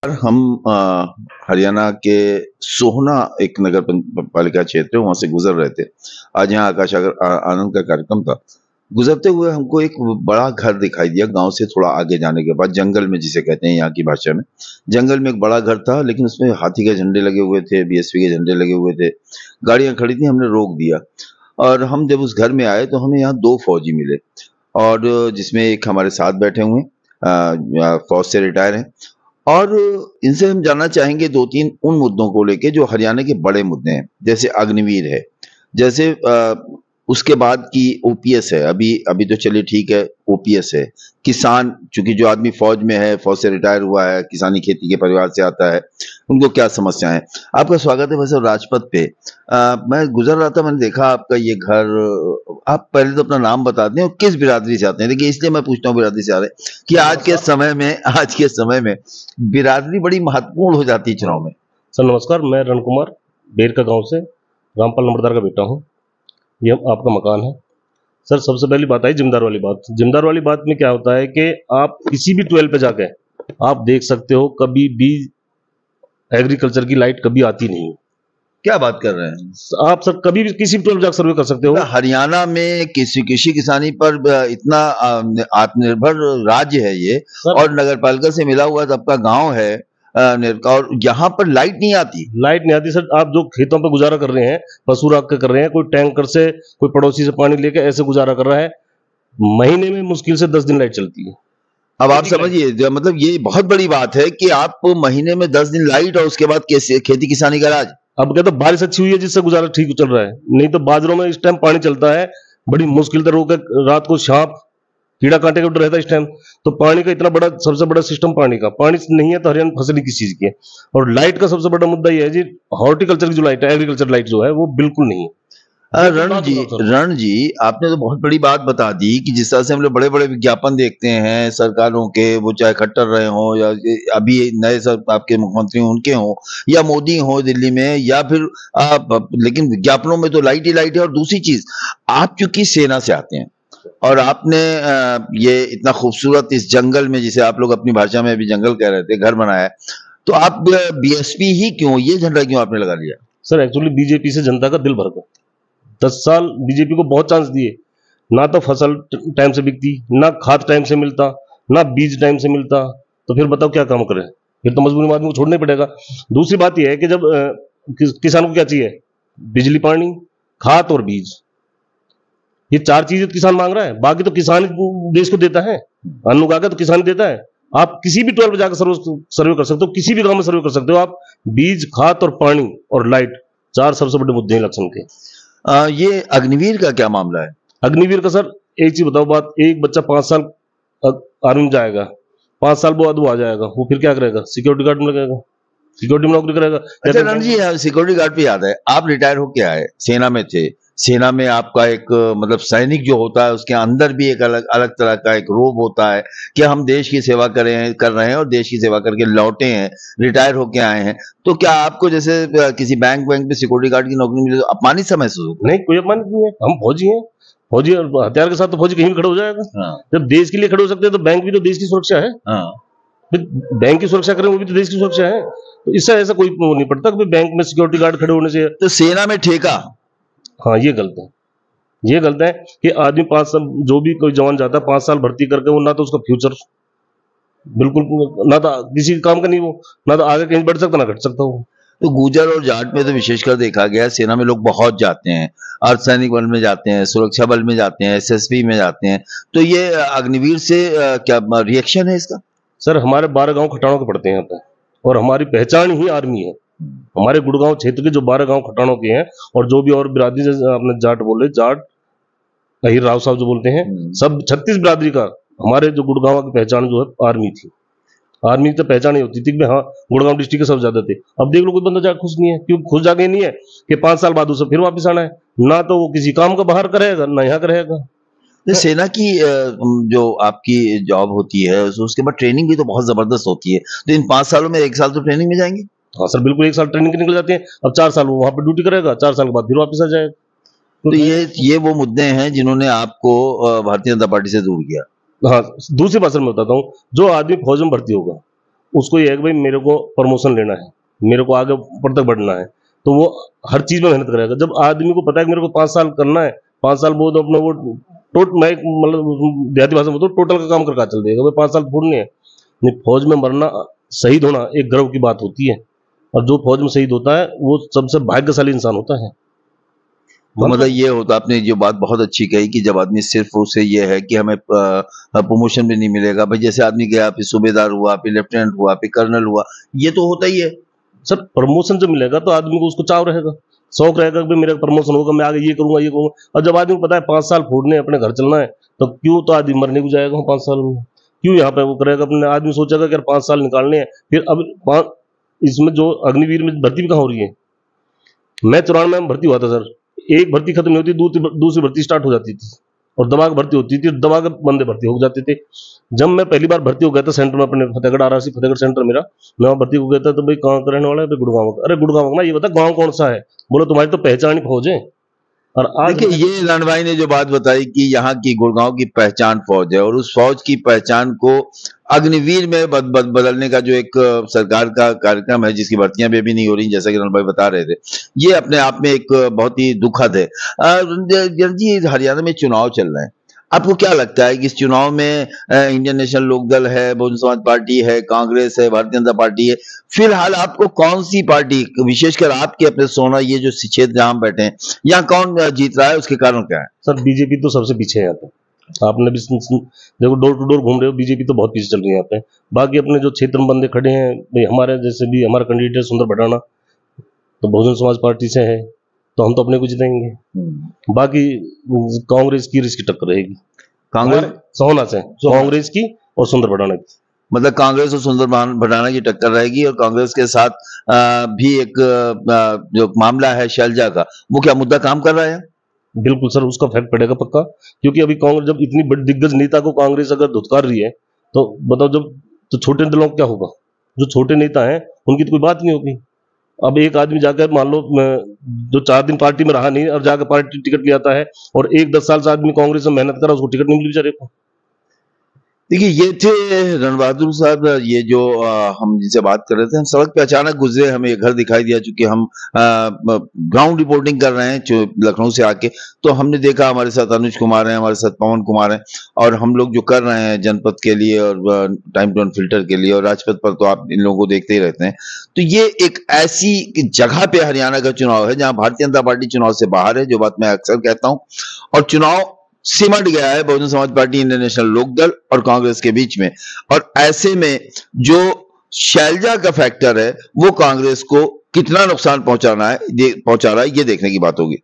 हम हरियाणा के सोहना एक नगर पालिका क्षेत्र है, वहां से गुजर रहे थे। आज यहाँ आकाश आनंद का कार्यक्रम था। गुजरते हुए हमको एक बड़ा घर दिखाई दिया, गांव से थोड़ा आगे जाने के बाद, जंगल में जिसे कहते हैं यहाँ की भाषा में। जंगल में एक बड़ा घर था, लेकिन उसमें हाथी के झंडे लगे हुए थे, बीएसपी के झंडे लगे हुए थे। गाड़ियां खड़ी थी, हमने रोक दिया। और हम जब उस घर में आए तो हमें यहाँ दो फौजी मिले, और जिसमें एक हमारे साथ बैठे हुए फौज से रिटायर हैं। और इनसे हम जानना चाहेंगे दो तीन उन मुद्दों को लेके जो हरियाणा के बड़े मुद्दे हैं, जैसे अग्निवीर है, जैसे उसके बाद की ओपीएस है। अभी अभी तो चलिए ठीक है, ओपीएस है। किसान, चूंकि जो आदमी फौज में है, फौज से रिटायर हुआ है, किसानी खेती के परिवार से आता है, उनको क्या समस्याएं हैं। आपका स्वागत है वैसे राजपथ पे। मैं गुजर रहा था, मैंने देखा आपका ये घर। आप पहले तो अपना नाम बता दें और किस बिरादरी से आते हैं। देखिए, इसलिए मैं पूछता हूँ बिरादरी से आ रहे हैं कि आज के समय में बिरादरी बड़ी महत्वपूर्ण हो जाती है चुनाव में। सर नमस्कार, मैं रण कुमार बेर का गांव से रामपाल नंबरदार का बेटा हूं। ये आपका मकान है। सर सबसे पहली बात आई जिम्मेदार वाली बात। जिम्मेदार वाली बात में क्या होता है कि आप किसी भी 12 पे जाके आप देख सकते हो, कभी भी एग्रीकल्चर की लाइट कभी आती नहीं। क्या बात कर रहे हैं आप सर कभी भी किसी भी 12 जाकर सर्वे कर सकते हो। हरियाणा में कृषि किसानी पर इतना आत्मनिर्भर राज्य है ये, और नगर पालिका से मिला हुआ सबका गांव है, और यहाँ पर लाइट नहीं आती सर। आप जो खेतों पे गुजारा कर रहे हैं, पशु राख के कर रहे हैं, कोई टैंकर से, कोई पड़ोसी से पानी लेके ऐसे गुजारा कर रहा है, महीने में मुश्किल से 10 दिन लाइट चलती है। अब आप समझिए, मतलब ये बहुत बड़ी बात है कि आप महीने में 10 दिन लाइट, और उसके बाद कैसे खेती किसानी का राज। अब क्या तो बारिश अच्छी हुई है जिससे गुजारा ठीक चल रहा है, नहीं तो बाजारों में इस टाइम पानी चलता है, बड़ी मुश्किल से रोके। रात को सांप कीड़ा कांटे का डर रहता है इस टाइम। तो पानी का इतना बड़ा, सबसे बड़ा सिस्टम पानी का, पानी नहीं है तो हरियाणा फसल ही किस चीज की है। और लाइट का सबसे बड़ा मुद्दा यह है जी, हॉर्टिकल्चर की जो लाइट है, एग्रीकल्चर लाइट जो है, वो बिल्कुल नहीं है। रण जी, आपने तो बहुत बड़ी बात बता दी कि जिस तरह से हम लोग बड़े बड़े विज्ञापन देखते हैं सरकारों के, वो चाहे खट्टर रहे हो, या अभी नए सब आपके मुख्यमंत्री उनके हों, या मोदी हो दिल्ली में, या फिर लेकिन विज्ञापनों में तो लाइट ही लाइट है। और दूसरी चीज, आप चूंकि सेना से आते हैं और आपने ये इतना खूबसूरत इस जंगल में, जिसे आप लोग अपनी भाषा में भी जंगल कह रहे थे, घर बनाया है, तो आप बीएसपी ही क्यों, ये झंडा क्यों आपने लगा लिया? सर एक्चुअली बीजेपी से जनता का दिल भर गया। 10 साल बीजेपी को बहुत चांस दिए, ना तो फसल टाइम से बिकती, ना खाद टाइम से मिलता, ना बीज टाइम से मिलता, तो फिर बताओ क्या काम करें। फिर तो मजबूरी में आदमी को छोड़ना ही पड़ेगा। दूसरी बात यह है कि जब किसान को क्या चाहिए, बिजली, पानी, खाद और बीज, ये 4 चीजें तो किसान मांग रहा है। बाकी तो किसान देश को देता है, अन्न उगा के तो किसान देता है। आप किसी भी 12 पे जाकर सर्वे कर सकते हो, किसी भी गांव में सर्वे कर सकते हो आप। बीज, खाद और पानी और लाइट, 4 सबसे बड़े मुद्दे हैं इलेक्शन के। ये अग्निवीर का क्या मामला है? अग्निवीर का सर एक चीज बताओ बात, एक बच्चा 5 साल आर्मी में जाएगा, 5 साल बाद वो आ जाएगा, वो फिर क्या करेगा? सिक्योरिटी गार्ड में लगेगा, सिक्योरिटी में नौकरी करेगा। अच्छा रण जी, सिक्योरिटी गार्ड पे याद है, आप रिटायर होके आए, सेना में थे। सेना में आपका एक मतलब सैनिक जो होता है, उसके अंदर भी एक अलग अलग तरह का एक रोब होता है कि हम देश की सेवा कर रहे हैं और देश की सेवा करके लौटे हैं, रिटायर होके आए हैं। तो क्या आपको जैसे किसी बैंक में सिक्योरिटी गार्ड की नौकरी मिले तो अपमानित सा महसूस होता? नहीं, कोई अपमानित नहीं है। हम फौजी हैं, फौजी और हथियार के साथ तो फौजी कहीं भी खड़ा हो जाएगा। हाँ। जब देश के लिए खड़े हो सकते हैं तो बैंक भी तो देश की सुरक्षा है। हाँ। बैंक की सुरक्षा करें, वो भी तो देश की सुरक्षा है। तो इससे ऐसा कोई नहीं पड़ता कि बैंक में सिक्योरिटी गार्ड खड़े होने से। तो सेना में ठेका, हाँ ये गलत है। ये गलत है कि आदमी 5 साल, जो भी कोई जवान जाता है 5 साल भर्ती करके, वो ना तो उसका फ्यूचर बिल्कुल, ना तो किसी काम का नहीं, वो ना तो आगे कहीं बढ़ सकता ना घट सकता वो। तो गुर्जर और जाट में तो विशेषकर देखा गया, सेना में लोग बहुत जाते हैं, अर्धसैनिक बल में जाते हैं, सुरक्षा बल में जाते हैं, एसएसबी में जाते हैं। तो ये अग्निवीर से क्या रिएक्शन है इसका? सर हमारे 12 गांव खटानों के पड़ते हैं यहाँ पे, और हमारी पहचान ही आर्मी है। हमारे गुड़गांव क्षेत्र के जो 12 गांव खटानों के हैं, और जो भी और बिरादरी, जैसे आपने जाट बोले, जाट अहिर राव साहब जो बोलते हैं, सब 36 बिरादरी का हमारे जो गुड़गांव की पहचान जो है आर्मी थी। आर्मी की तो पहचान ही होती थी कि हाँ गुड़गांव डिस्ट्रिक्ट के सब ज्यादा थे। अब देख लो कोई बंदा जाकर खुश नहीं है, क्यों खुश जाके नहीं है कि 5 साल बाद उसे फिर वापस आना है, ना तो वो किसी काम का बाहर करेगा ना यहाँ करेगा। तो सेना की जो आपकी जॉब होती है, उसके बाद ट्रेनिंग भी तो बहुत जबरदस्त होती है। तो इन 5 सालों में 1 साल तो ट्रेनिंग में जाएंगे? हाँ सर बिल्कुल, 1 साल ट्रेनिंग निकल जाती है। अब 4 साल वो वहां पर ड्यूटी करेगा, 4 साल के बाद फिर वापस आ जाएगा। तो ये वो मुद्दे हैं जिन्होंने आपको भारतीय जनता पार्टी से दूर किया। हाँ, दूसरी भाषा में बताता हूँ, जो आदमी फौज में भर्ती होगा उसको ये है कि भाई मेरे को प्रमोशन लेना है, मेरे को आगे ऊपर तक बढ़ना है, तो वो हर चीज में मेहनत करेगा। जब आदमी को पता है कि मेरे को 5 साल करना है, 5 साल वो तो अपना वो मैं मतलब देहाती भाषा में तो टोटल का काम करके चल देगा, भाई 5 साल पूर्ण नहीं है। नहीं, फौज में मरना, शहीद होना एक गर्व की बात होती है, और जो फौज में शहीद होता है वो सबसे भाग्यशाली इंसान होता है। तो मतलब ये होता, आपने जो बात बहुत अच्छी कही कि जब आदमी सिर्फ उसे ये है कि हमें प्रमोशन भी नहीं मिलेगा, भाई जैसे आदमी गया फिर सूबेदार हुआ, फिर लेफ्टिनेंट हुआ, फिर कर्नल हुआ, ये तो होता ही है। सर प्रमोशन जब मिलेगा तो आदमी को उसको चाव रहेगा, शौक रहेगा कि भाई मेरा प्रमोशन होगा, मैं आगे ये करूंगा ये करूंगा। और जब आदमी को पता है 5 साल फोड़ने अपने घर चलना है, तो क्यों तो आदमी मरने को जाएगा 5 साल में, क्यों यहाँ पे वो करेगा अपने। आदमी सोचेगा कि यार 5 साल निकालने हैं, फिर अब इसमें जो अग्निवीर में भर्ती भी कहाँ हो रही है। मैं 94 में भर्ती हुआ था सर, एक भर्ती खत्म नहीं होती, दूसरी भर्ती स्टार्ट हो जाती थी, और दबा के भर्ती होती थी, दबा के बंदे भर्ती हो जाते थे। जब मैं पहली बार भर्ती हो गया था सेंटर में, अपने फतेहगढ़ आरआरसी फतेहगढ़ सेंटर मेरा, मैं वहाँ भर्ती हो गया था, तो भाई कहाँ का रहने वाला है, भाई गुड़गांव का। अरे गुड़गांव ना, ये बता गाँव कौन सा है, बोलो तुम्हारी तो पहचान ही फौज है। और आज देखिए, ये रण भाई ने जो बात बताई कि यहाँ की गुड़गांव की पहचान फौज है, और उस फौज की पहचान को अग्निवीर में बदलने का जो एक सरकार का कार्यक्रम है, जिसकी भर्तियां भी अभी नहीं हो रही, जैसा कि रण भाई बता रहे थे, ये अपने आप में एक बहुत ही दुखद है। जी, हरियाणा में चुनाव चल रहे हैं, आपको क्या लगता है कि इस चुनाव में इंडियन नेशनल लोकदल है, बहुजन समाज पार्टी है, कांग्रेस है, भारतीय जनता पार्टी है, फिलहाल आपको कौन सी पार्टी, विशेषकर आपके अपने सोना, ये जो क्षेत्र जहां हम बैठे हैं, यहाँ कौन जीत रहा है, उसके कारण क्या है? सर बीजेपी तो सबसे पीछे है यहाँ पे, आपने भी देखो डोर टू डोर घूम रहे हो, बीजेपी तो बहुत पीछे चल रही है यहाँ पे। बाकी अपने जो क्षेत्र में बंदे खड़े हैं, भाई हमारे जैसे भी हमारा कैंडिडेट है सुंदर भटाना, तो बहुजन समाज पार्टी से है, तो हम तो अपने को जिताएंगे। बाकी कांग्रेस की रिस्क टक्कर रहेगी, कांग्रेस सोहना से, कांग्रेस की और सुंदर भटाना की। मतलब कांग्रेस और सुंदर भटाना की टक्कर रहेगी, और कांग्रेस के साथ भी एक जो मामला है शैलजा का, वो क्या मुद्दा काम कर रहा है? बिल्कुल सर, उसका फैक्ट पड़ेगा पक्का, क्योंकि अभी कांग्रेस जब इतनी बड़ी दिग्गज नेता को कांग्रेस अगर धुतकार रही है, तो बताओ जब तो छोटे दलों का क्या होगा। जो छोटे नेता हैं उनकी तो कोई बात नहीं होगी। अब एक आदमी जाकर मान लो जो 4 दिन पार्टी में रहा नहीं, और जाकर पार्टी टिकट ले आता है, और 10 साल से आदमी कांग्रेस में मेहनत करा, उसको टिकट नहीं मिली बेचारे को। देखिए, ये थे रण बहादुर साहब, ये जो हम जिनसे बात कर रहे थे। हम सड़क पे अचानक गुजरे, हमें ये घर दिखाई दिया, चूंकि हम ग्राउंड रिपोर्टिंग कर रहे हैं लखनऊ से आके, तो हमने देखा हमारे साथ अनुज कुमार हैं, हमारे साथ पवन कुमार हैं, और हम लोग जो कर रहे हैं जनपद के लिए और टाइम टू अनफिल्टर के लिए, और राजपथ पर तो आप इन लोगों को देखते ही रहते हैं। तो ये एक ऐसी जगह पे हरियाणा का चुनाव है जहां भारतीय जनता पार्टी चुनाव से बाहर है, जो बात मैं अक्सर कहता हूं, और चुनाव सिमट गया है Bahujan Samaj party, Indian national Lokdal और कांग्रेस के बीच में। और ऐसे में जो शैलजा का फैक्टर है, वो कांग्रेस को कितना नुकसान पहुंचा रहा है, ये देखने की बात होगी।